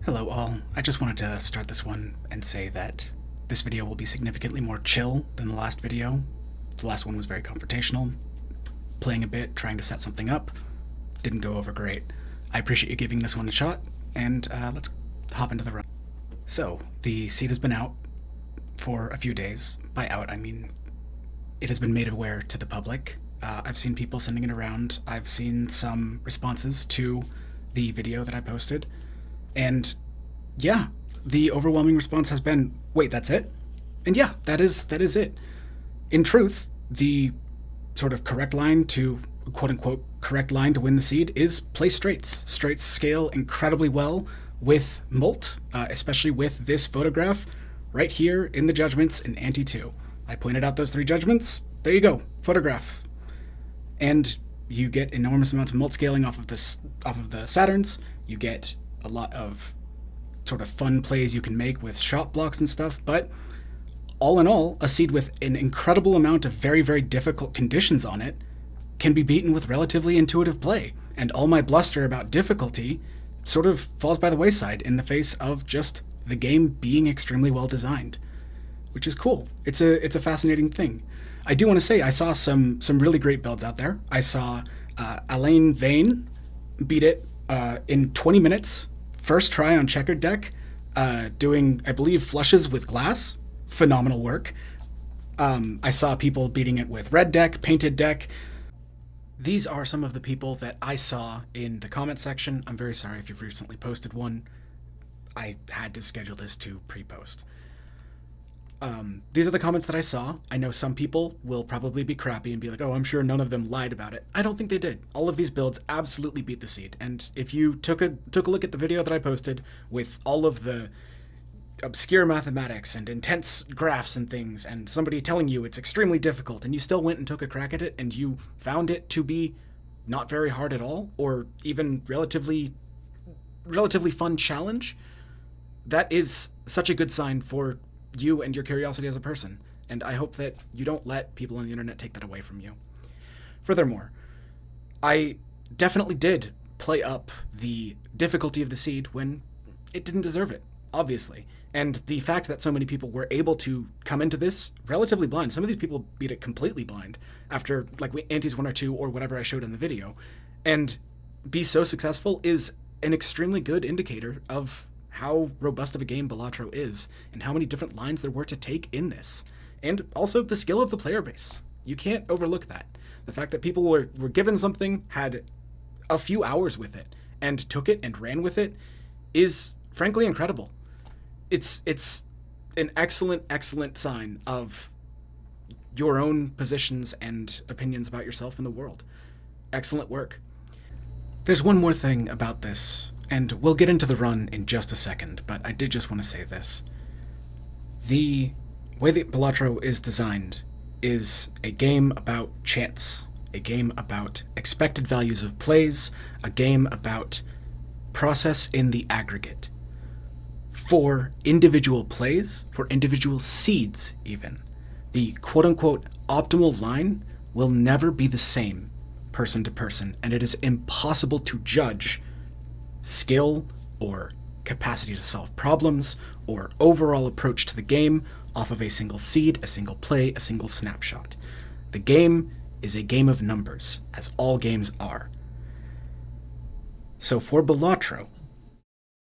Hello all, I just wanted to start this one and say that this video will be significantly more chill than the last video. The last one was very confrontational, playing a bit, trying to set something up. Didn't go over great. I appreciate you giving this one a shot, and let's hop into the run. So, the seed has been out for a few days. By out, I mean it has been made aware to the public. I've seen people sending it around. I've seen some responses to the video that I posted. And yeah, the overwhelming response has been, wait, that's it? And yeah, that is it. In truth, the sort of correct line to, quote-unquote, correct line to win the seed is play straights. Straights scale incredibly well with Molt, especially with this photograph right here in the judgments in Ante 2. I pointed out those 3 judgments. There you go, photograph. And you get enormous amounts of Molt scaling off of the Saturns. You get a lot of sort of fun plays you can make with shot blocks and stuff, but all in all, a seed with an incredible amount of very, very difficult conditions on it can be beaten with relatively intuitive play, and all my bluster about difficulty sort of falls by the wayside in the face of just the game being extremely well designed, which is cool. It's a fascinating thing. I do want to say I saw some really great builds out there. I saw Alain Vane beat it in 20 minutes, first try on checkered deck, doing, I believe, flushes with glass. Phenomenal work. I saw people beating it with red deck, painted deck. These are some of the people that I saw in the comment section. I'm very sorry if you've recently posted one. I had to schedule this to pre-post. These are the comments that I saw. I know some people will probably be crappy and be like, oh, I'm sure none of them lied about it. I don't think they did. All of these builds absolutely beat the seed. And if you took a look at the video that I posted with all of the obscure mathematics and intense graphs and things, and somebody telling you it's extremely difficult, and you still went and took a crack at it, and you found it to be not very hard at all, or even relatively fun challenge, that is such a good sign for you and your curiosity as a person, and I hope that you don't let people on the internet take that away from you. Furthermore, I definitely did play up the difficulty of the seed when it didn't deserve it, obviously, and the fact that so many people were able to come into this relatively blind, some of these people beat it completely blind after like antes 1 or 2 or whatever I showed in the video, and be so successful is an extremely good indicator of how robust of a game Bullatro is, and how many different lines there were to take in this. And also the skill of the player base. You can't overlook that. The fact that people were given something, had a few hours with it, and took it and ran with it is frankly incredible. It's an excellent sign of your own positions and opinions about yourself in the world. Excellent work. There's one more thing about this, and we'll get into the run in just a second, but I did just want to say this. The way that Bullatro is designed is a game about chance, a game about expected values of plays, a game about process in the aggregate. For individual plays, for individual seeds even, the quote-unquote optimal line will never be the same person to person, and it is impossible to judge skill or capacity to solve problems or overall approach to the game off of a single seed, a single play, a single snapshot. The game is a game of numbers, as all games are. So for Bullatro,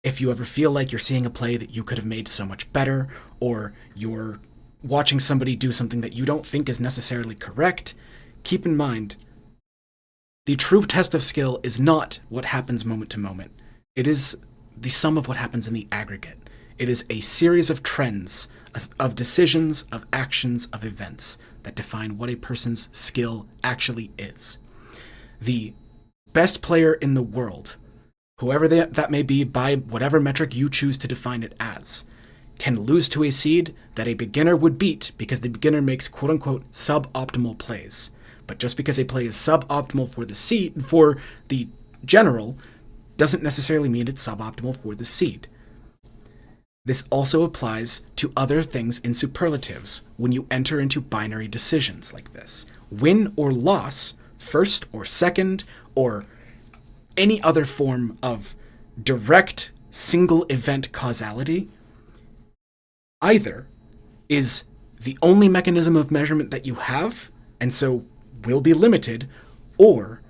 if you ever feel like you're seeing a play that you could have made so much better, or you're watching somebody do something that you don't think is necessarily correct, keep in mind, the true test of skill is not what happens moment to moment. It is the sum of what happens in the aggregate. It is a series of trends, of decisions, of actions, of events that define what a person's skill actually is. The best player in the world, whoever that may be by whatever metric you choose to define it as, can lose to a seed that a beginner would beat because the beginner makes quote-unquote suboptimal plays. But just because a play is suboptimal for the general doesn't necessarily mean it's suboptimal for the seed. This also applies to other things in superlatives when you enter into binary decisions like this. Win or loss, first or second, or any other form of direct single event causality either is the only mechanism of measurement that you have, and so will be limited, or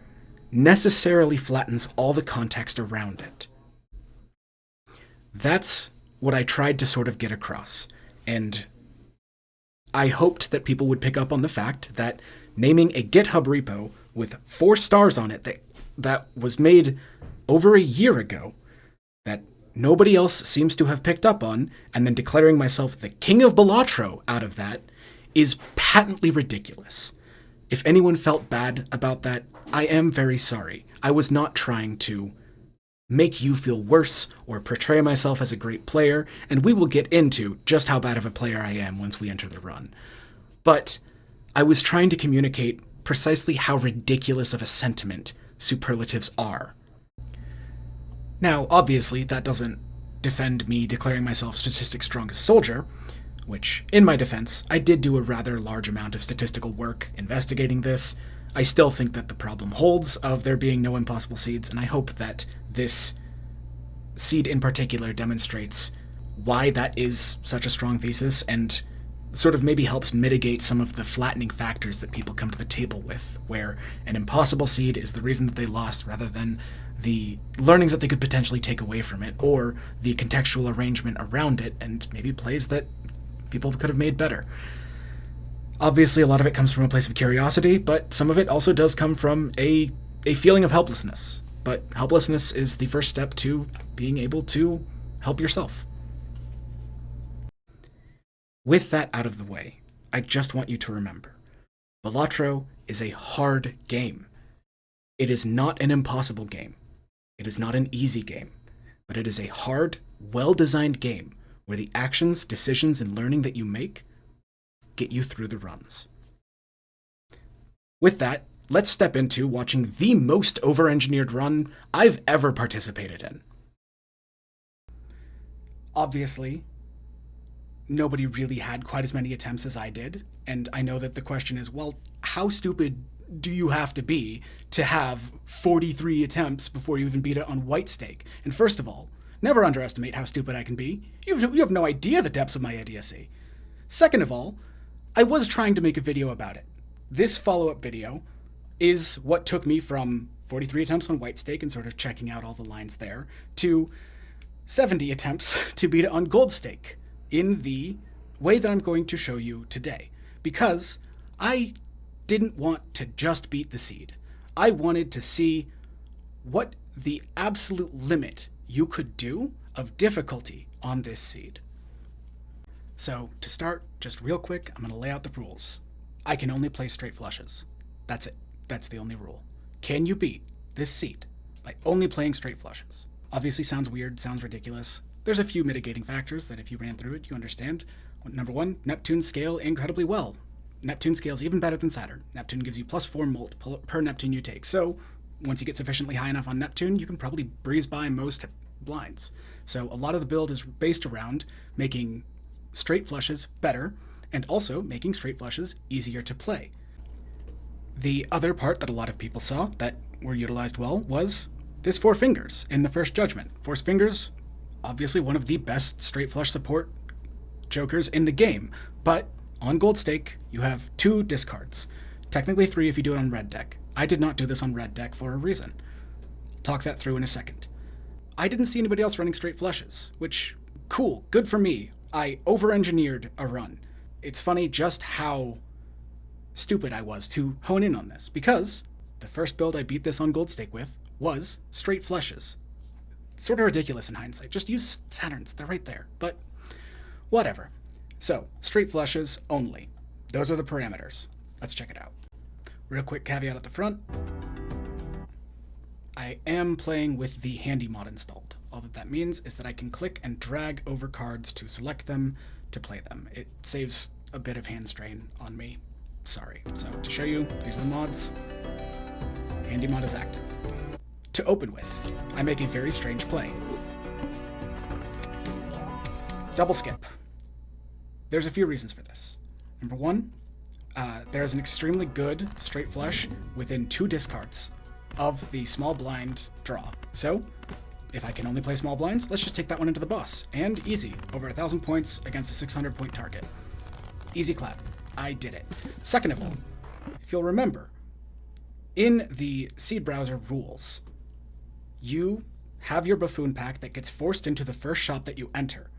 necessarily flattens all the context around it. That's what I tried to sort of get across, and I hoped that people would pick up on the fact that naming a GitHub repo with 4 stars on it that was made over a year ago, that nobody else seems to have picked up on, and then declaring myself the king of Balatro out of that, is patently ridiculous. If anyone felt bad about that, I am very sorry. I was not trying to make you feel worse or portray myself as a great player, and we will get into just how bad of a player I am once we enter the run. But I was trying to communicate precisely how ridiculous of a sentiment superlatives are. Now, obviously, that doesn't defend me declaring myself statistics strongest soldier, which, in my defense, I did do a rather large amount of statistical work investigating this. I still think that the problem holds of there being no impossible seeds, and I hope that this seed in particular demonstrates why that is such a strong thesis and sort of maybe helps mitigate some of the flattening factors that people come to the table with, where an impossible seed is the reason that they lost rather than the learnings that they could potentially take away from it, or the contextual arrangement around it, and maybe plays that people could have made better. Obviously, a lot of it comes from a place of curiosity, but some of it also does come from a feeling of helplessness. But helplessness is the first step to being able to help yourself. With that out of the way, I just want you to remember, Balatro is a hard game. It is not an impossible game. It is not an easy game, but it is a hard, well-designed game where the actions, decisions, and learning that you make get you through the runs. With that, let's step into watching the most over-engineered run I've ever participated in. Obviously, nobody really had quite as many attempts as I did, and I know that the question is, well, how stupid do you have to be to have 43 attempts before you even beat it on white stake? And first of all, never underestimate how stupid I can be. You have no idea the depths of my idiocy. Second of all, I was trying to make a video about it. This follow-up video is what took me from 43 attempts on white stake and sort of checking out all the lines there to 70 attempts to beat it on gold stake in the way that I'm going to show you today. Because I didn't want to just beat the seed. I wanted to see what the absolute limit you could do of difficulty on this seed. So to start, just real quick, I'm going to lay out the rules. I can only play straight flushes. That's it. That's the only rule. Can you beat this seed by only playing straight flushes? Obviously sounds weird, sounds ridiculous. There's a few mitigating factors that if you ran through it, you understand. Number one, Neptunes scale incredibly well. Neptune scales even better than Saturn. Neptune gives you +4 molt per Neptune you take. So once you get sufficiently high enough on Neptune, you can probably breeze by most blinds. So a lot of the build is based around making straight flushes better and also making straight flushes easier to play. The other part that a lot of people saw that were utilized well was this 4 fingers in the first judgment. 4 fingers, obviously one of the best straight flush support jokers in the game, but on gold stake, you have 2 discards. Technically 3 if you do it on red deck. I did not do this on red deck for a reason. I'll talk that through in a second. I didn't see anybody else running straight flushes, which, cool, good for me. I over-engineered a run. It's funny just how stupid I was to hone in on this, because the first build I beat this on gold stake with was straight flushes. Sort of ridiculous in hindsight. Just use Saturns, they're right there. But whatever. So, straight flushes only. Those are the parameters. Let's check it out. Real quick caveat at the front. I am playing with the handy mod installed. All that means is that I can click and drag over cards to select them, to play them. It saves a bit of hand strain on me. Sorry. So, to show you, these are the mods. Handy mod is active. To open with, I make a very strange play. Double skip. There's a few reasons for this. Number one, there's an extremely good straight flush within 2 discards of the small blind draw. So, if I can only play small blinds, let's just take that one into the boss. And easy, over 1,000 points against a 600 point target. Easy clap. I did it. Second of all, if you'll remember, in the seed browser rules, you have your buffoon pack that gets forced into the first shop that you enter.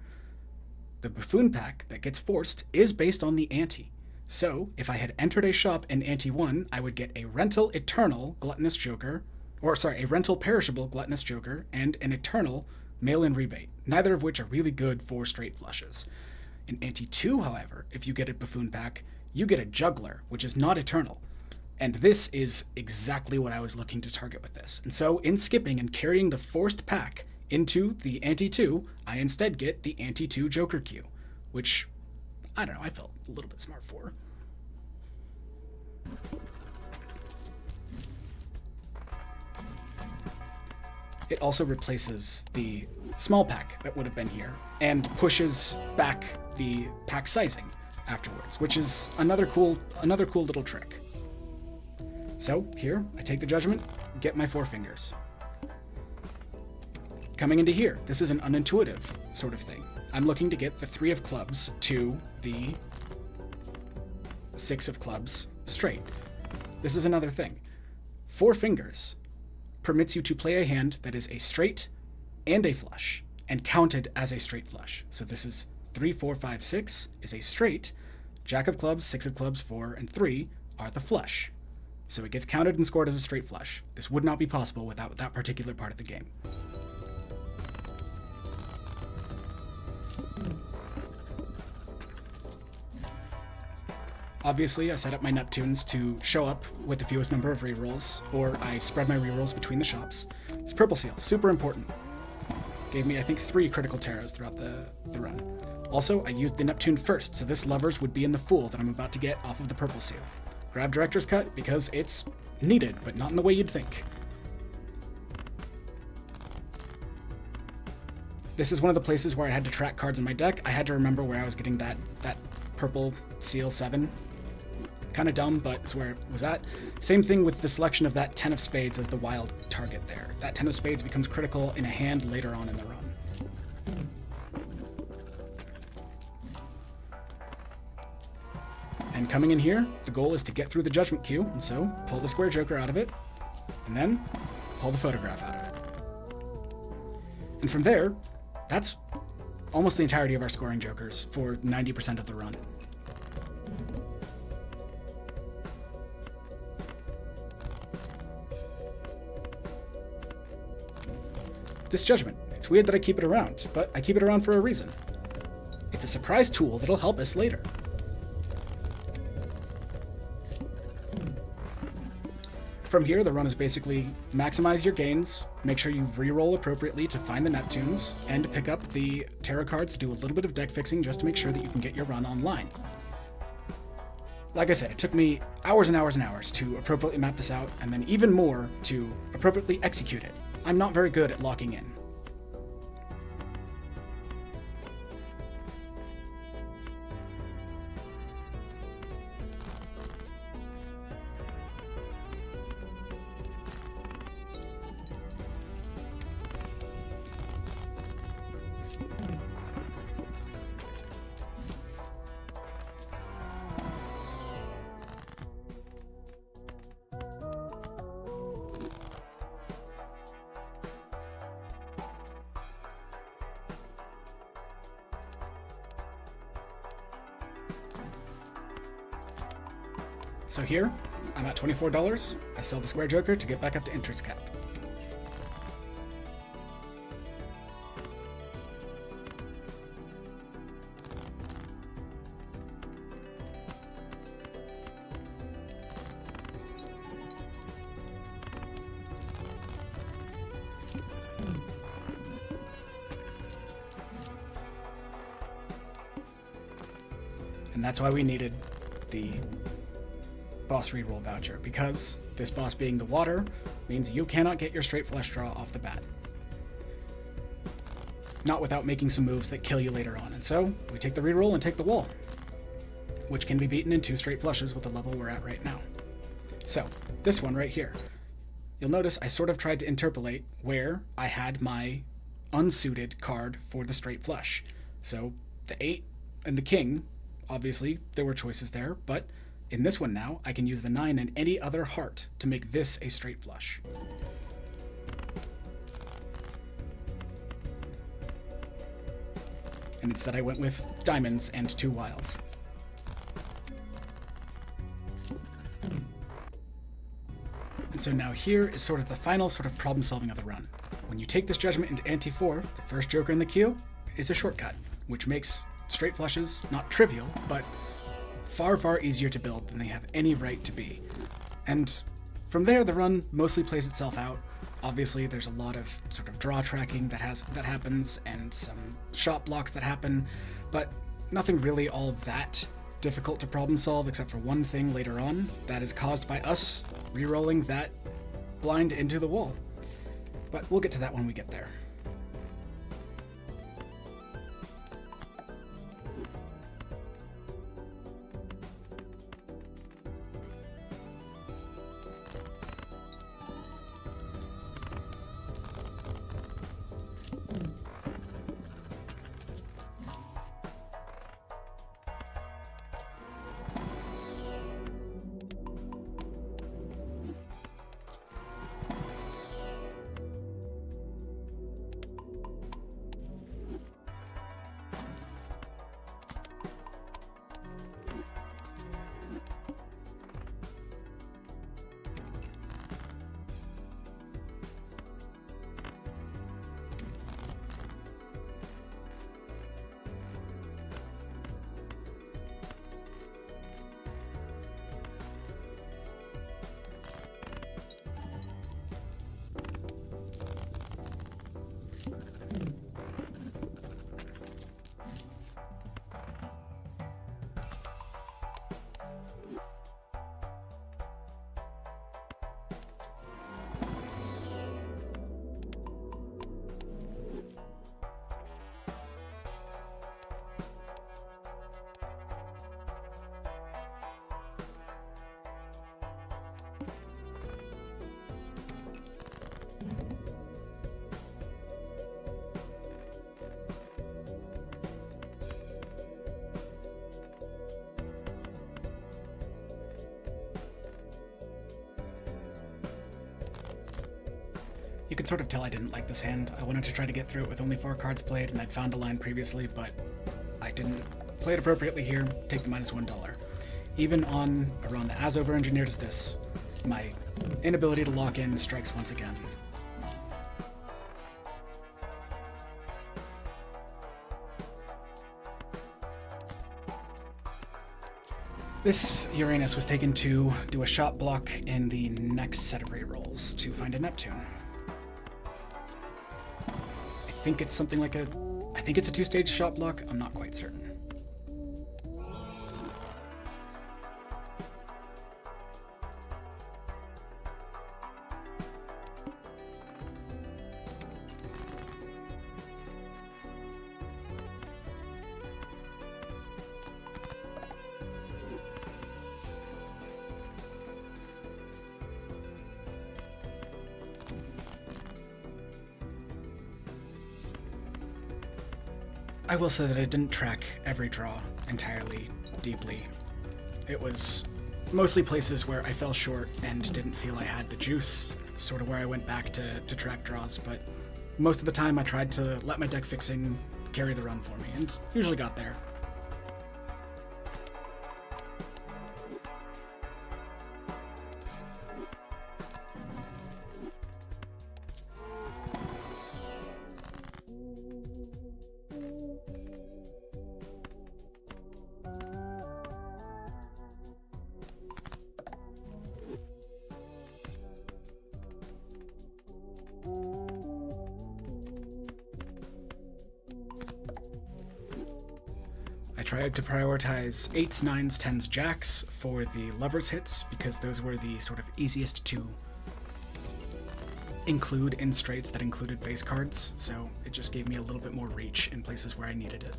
The buffoon pack that gets forced is based on the ante. So, if I had entered a shop in ante 1, I would get a rental eternal gluttonous joker, a rental perishable gluttonous joker, and an eternal mail-in rebate, neither of which are really good for straight flushes. In ante 2, however, if you get a buffoon pack, you get a juggler, which is not eternal. And this is exactly what I was looking to target with this. And so, in skipping and carrying the forced pack into the ante 2, I instead get the ante 2 joker queue, which, I don't know, I felt a little bit smart for. It also replaces the small pack that would have been here and pushes back the pack sizing afterwards, which is another cool little trick. So here, I take the judgment, get my 4 fingers. Coming into here, this is an unintuitive sort of thing. I'm looking to get the 3 of clubs to the 6 of clubs straight. This is another thing. 4 fingers permits you to play a hand that is a straight and a flush, and counted as a straight flush. So this is 3, 4, 5, 6 is a straight. Jack of clubs, 6 of clubs, 4, and 3 are the flush. So it gets counted and scored as a straight flush. This would not be possible without that particular part of the game. Obviously, I set up my Neptunes to show up with the fewest number of rerolls, or I spread my rerolls between the shops. This purple seal, super important. Gave me, I think, 3 critical taros throughout the run. Also, I used the Neptune first, so this levers would be in the Fool that I'm about to get off of the purple seal. Grab Director's Cut because it's needed, but not in the way you'd think. This is one of the places where I had to track cards in my deck. I had to remember where I was getting that purple seal 7. Kind of dumb, but it's where it was at. Same thing with the selection of that 10 of spades as the wild target there. That 10 of spades becomes critical in a hand later on in the run. And coming in here, the goal is to get through the judgment queue, and so pull the square joker out of it, and then pull the photograph out of it. And from there, that's almost the entirety of our scoring jokers for 90% of the run. This judgment, it's weird that I keep it around, but I keep it around for a reason. It's a surprise tool that'll help us later. From here, the run is basically maximize your gains, make sure you reroll appropriately to find the Neptunes, and pick up the tarot cards to do a little bit of deck fixing just to make sure that you can get your run online. Like I said, it took me hours and hours and hours to appropriately map this out, and then even more to appropriately execute it. I'm not very good at locking in. So here, I'm at $24. I sell the square joker to get back up to entrance cap. And that's why we needed the boss reroll voucher, because this boss being the water means you cannot get your straight flush draw off the bat. Not without making some moves that kill you later on. And so we take the reroll and take the wall, which can be beaten in 2 straight flushes with the level we're at right now. So this one right here, you'll notice I sort of tried to interpolate where I had my unsuited card for the straight flush. So the 8 and the king, obviously there were choices there, but in this one now, I can use the 9 and any other heart to make this a straight flush. And instead I went with diamonds and 2 wilds. And so now here is sort of the final sort of problem solving of the run. When you take this judgment into ante 4, the first joker in the queue is a shortcut, which makes straight flushes not trivial, but far, far easier to build than they have any right to be. And from there, the run mostly plays itself out. Obviously, there's a lot of sort of draw tracking that happens, and some shot blocks that happen, but nothing really all that difficult to problem solve except for one thing later on that is caused by us re-rolling that blind into the wall. But we'll get to that when we get there. You could sort of tell I didn't like this hand. I wanted to try to get through it with only 4 cards played, and I'd found a line previously, but I didn't play it appropriately here, take the -$1. Even on a run as over-engineered as this, my inability to lock in strikes once again. This Uranus was taken to do a shot block in the next set of rerolls to find a Neptune. I think it's something like I think it's a 2-stage shot block, I'm not quite certain. I will say that I didn't track every draw entirely deeply. It was mostly places where I fell short and didn't feel I had the juice, sort of where I went back to track draws, but most of the time I tried to let my deck fixing carry the run for me, and usually got there. I tried to prioritize 8s, 9s, 10s, jacks for the lovers hits because those were the sort of easiest to include in straights that included face cards, so it just gave me a little bit more reach in places where I needed it.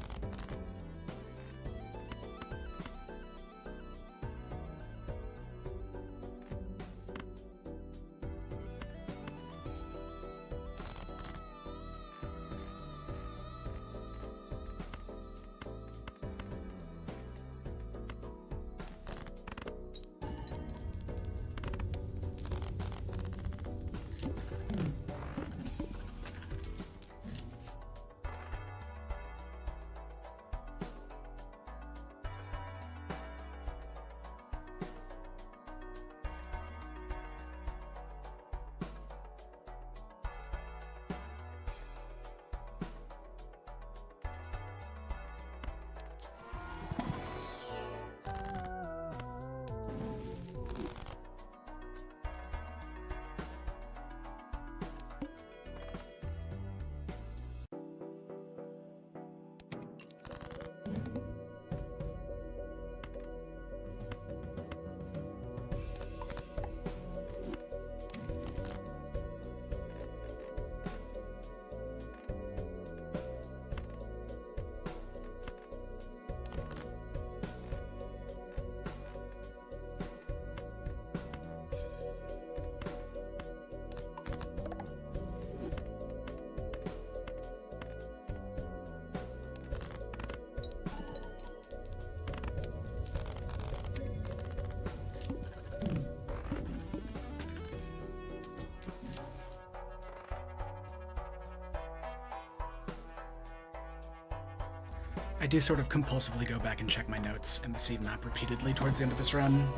I do sort of compulsively go back and check my notes and the seed map repeatedly towards the end of this run.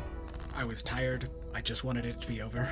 I was tired, I just wanted it to be over.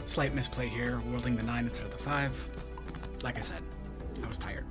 Slight misplay here, wielding the 9 instead of the 5. Like I said, I was tired.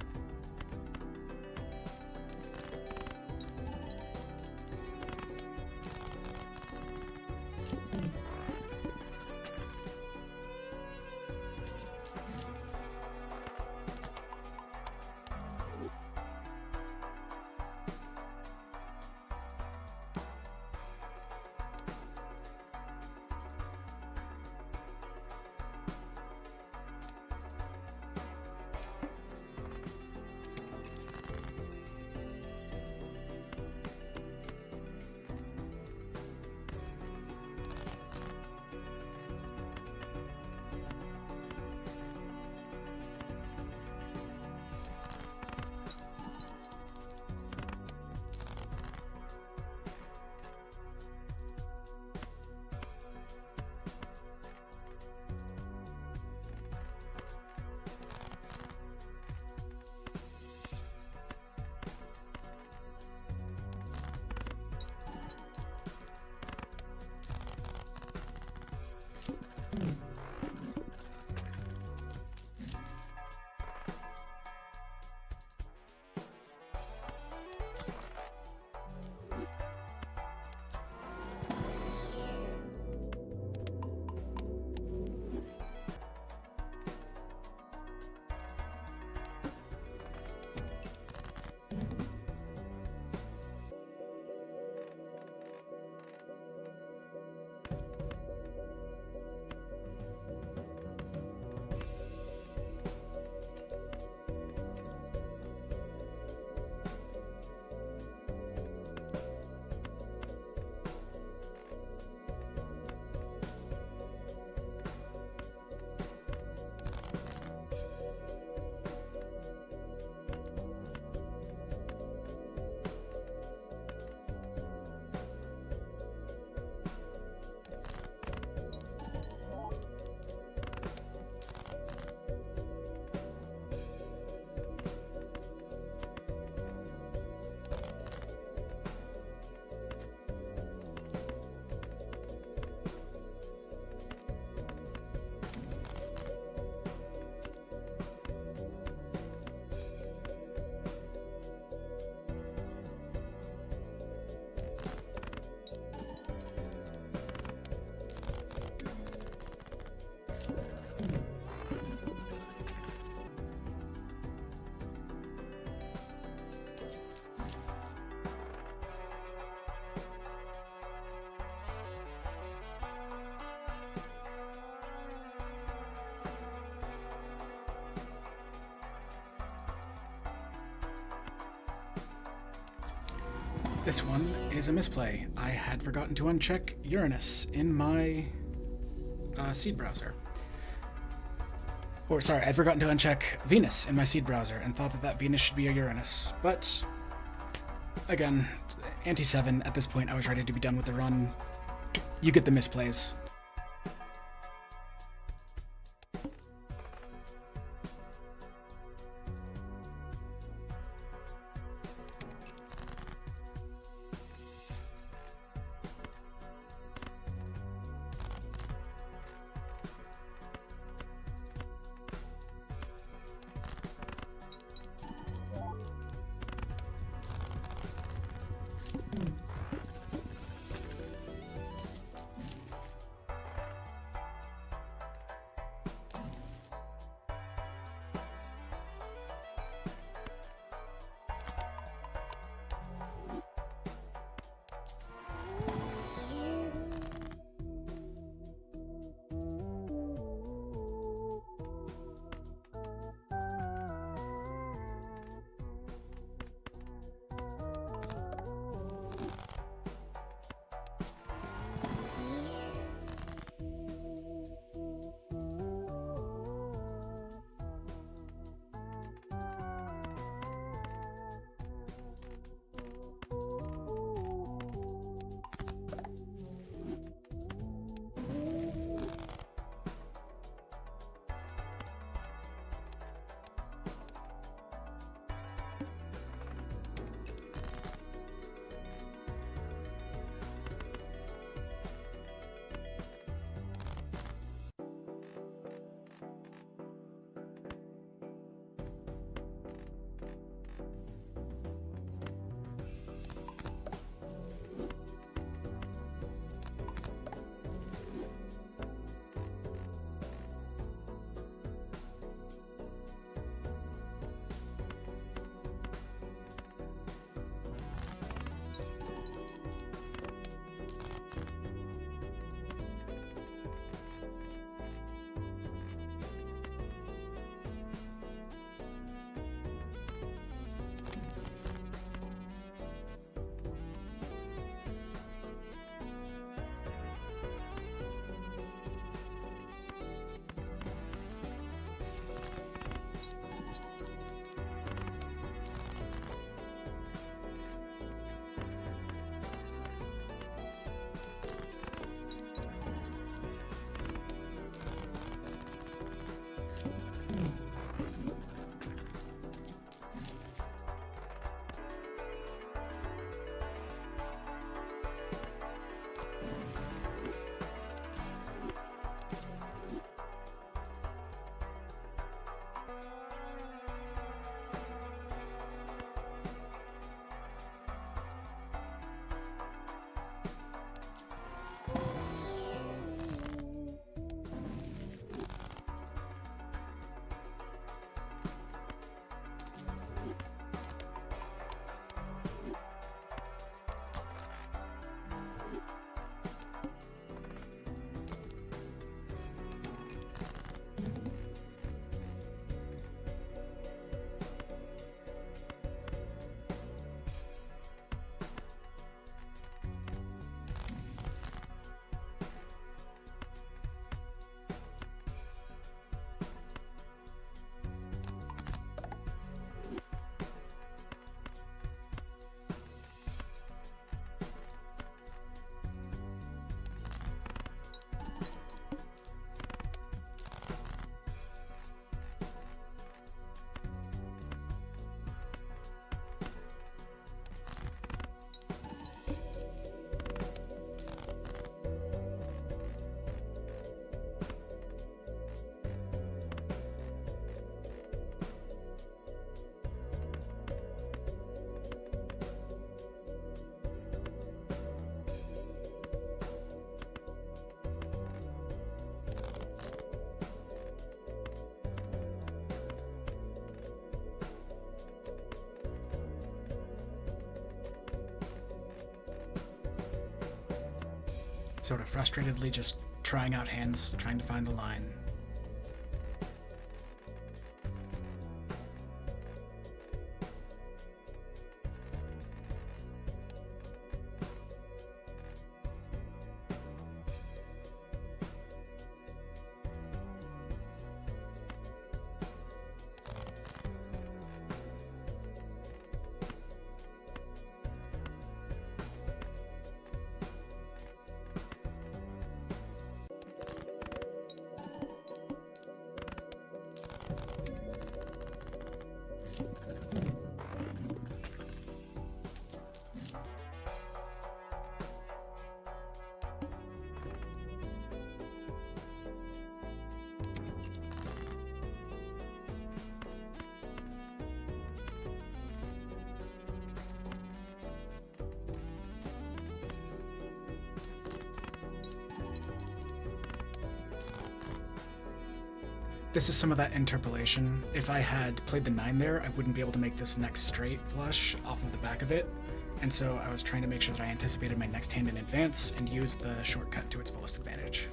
This one is a misplay. I had forgotten to uncheck Uranus in my seed browser. Or sorry, I'd forgotten to uncheck Venus in my seed browser and thought that that Venus should be a Uranus. But again, anti-7, at this point I was ready to be done with the run. You get the misplays. sort of frustratedly just trying out hands, trying to find the line. This is some of that interpolation. If I had played the 9 there, I wouldn't be able to make this next straight flush off of the back of it, and so I was trying to make sure that I anticipated my next hand in advance and used the shortcut to its fullest advantage.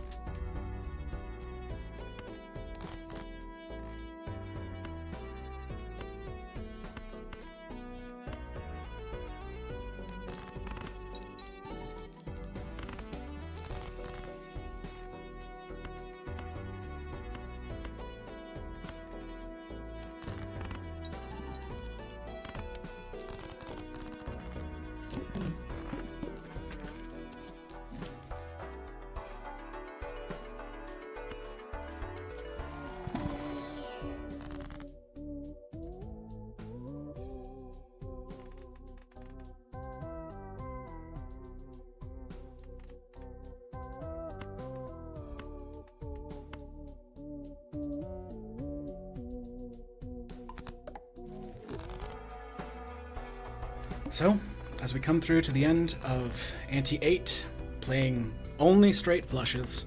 So, as we come through to the end of Ante 8, playing only straight flushes,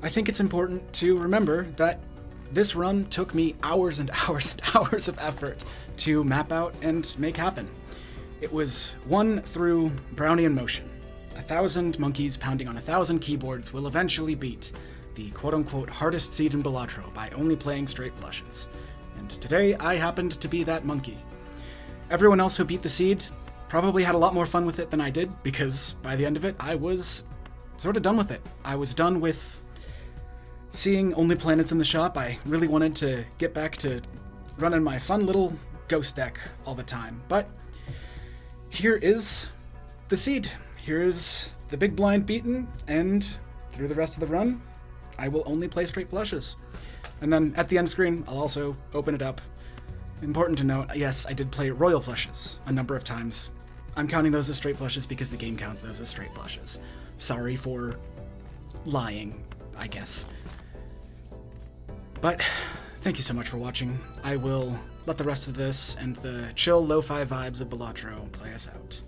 I think it's important to remember that this run took me hours and hours and hours of effort to map out and make happen. It was won through Brownian motion. 1,000 monkeys pounding on 1,000 keyboards will eventually beat the quote-unquote hardest seed in Balatro by only playing straight flushes. And today I happened to be that monkey. Everyone else who beat the seed probably had a lot more fun with it than I did, because by the end of it, I was sort of done with it. I was done with seeing only planets in the shop. I really wanted to get back to running my fun little ghost deck all the time. But here is the seed. Here's the big blind beaten, and through the rest of the run, I will only play straight flushes. And then at the end screen, I'll also open it up. Important to note, yes, I did play royal flushes a number of times. I'm counting those as straight flushes because the game counts those as straight flushes. Sorry for lying, I guess. But thank you so much for watching. I will let the rest of this and the chill lo-fi vibes of Balatro play us out.